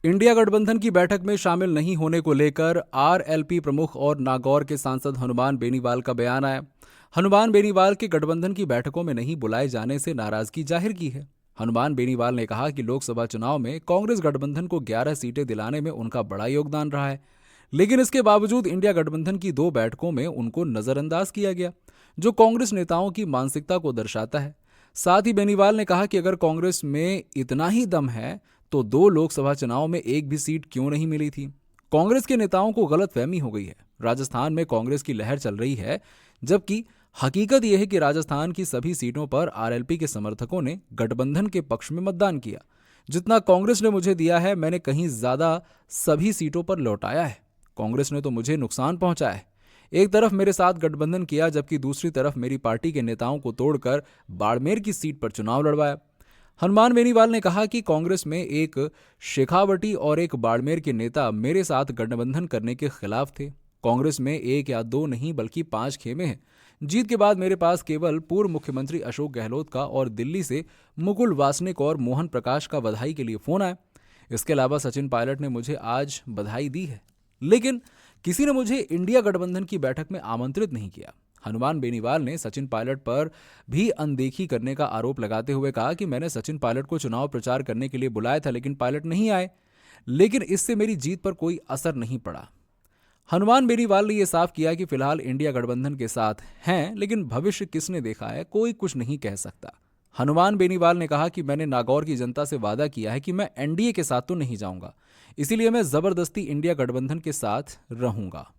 India गठबंधन की बैठक में शामिल नहीं होने को लेकर आरएलपी प्रमुख और नागौर के सांसद हनुमान बेनीवाल का बयान आया। हनुमान बेनीवाल के गठबंधन की बैठकों में नहीं बुलाए जाने से नाराजगी जाहिर की है। हनुमान बेनीवाल ने कहा कि लोकसभा चुनाव में कांग्रेस गठबंधन को 11 सीटें दिलाने में उनका बड़ा योगदान रहा है, लेकिन इसके बावजूद इंडिया गठबंधन की 2 बैठकों में उनको नजरअंदाज किया गया, जो कांग्रेस नेताओं की मानसिकता को दर्शाता है। साथ ही बेनीवाल ने कहा कि अगर कांग्रेस में इतना ही दम है तो 2 लोकसभा चुनाव में एक भी सीट क्यों नहीं मिली थी। कांग्रेस के नेताओं को गलतफहमी हो गई है। राजस्थान में कांग्रेस की लहर चल रही है, जबकि हकीकत यह है कि राजस्थान की सभी सीटों पर आरएलपी के समर्थकों ने गठबंधन के पक्ष में मतदान किया। जितना कांग्रेस ने मुझे दिया है, मैंने कहीं ज्यादा सभी सीटों पर लौटाया है। कांग्रेस ने तो मुझे नुकसान पहुंचाया है। एक तरफ मेरे साथ गठबंधन किया, जबकि दूसरी तरफ मेरी पार्टी के नेताओं को तोड़कर बाड़मेर की सीट पर चुनाव लड़वाया। हनुमान बेनीवाल ने कहा कि कांग्रेस में एक शेखावटी और एक बाड़मेर के नेता मेरे साथ गठबंधन करने के खिलाफ थे। कांग्रेस में 1 या 2 नहीं बल्कि 5 खेमे हैं। जीत के बाद मेरे पास केवल पूर्व मुख्यमंत्री अशोक गहलोत का और दिल्ली से मुकुल वासनिक और मोहन प्रकाश का बधाई के लिए फोन आया। इसके अलावा सचिन पायलट ने मुझे आज बधाई दी है, लेकिन किसी ने मुझे इंडिया गठबंधन की बैठक में आमंत्रित नहीं किया। हनुमान बेनीवाल ने सचिन पायलट पर भी अनदेखी करने का आरोप लगाते हुए कहा कि मैंने सचिन पायलट को चुनाव प्रचार करने के लिए बुलाया था, लेकिन पायलट नहीं आए, लेकिन इससे मेरी जीत पर कोई असर नहीं पड़ा। हनुमान बेनीवाल ने यह साफ किया कि फिलहाल इंडिया गठबंधन के साथ हैं, लेकिन भविष्य किसने देखा है, कोई कुछ नहीं कह सकता। हनुमान बेनीवाल ने कहा कि मैंने नागौर की जनता से वादा किया है कि मैं एनडीए के साथ तो नहीं जाऊंगा, इसीलिए मैं जबरदस्ती इंडिया गठबंधन के साथ रहूंगा।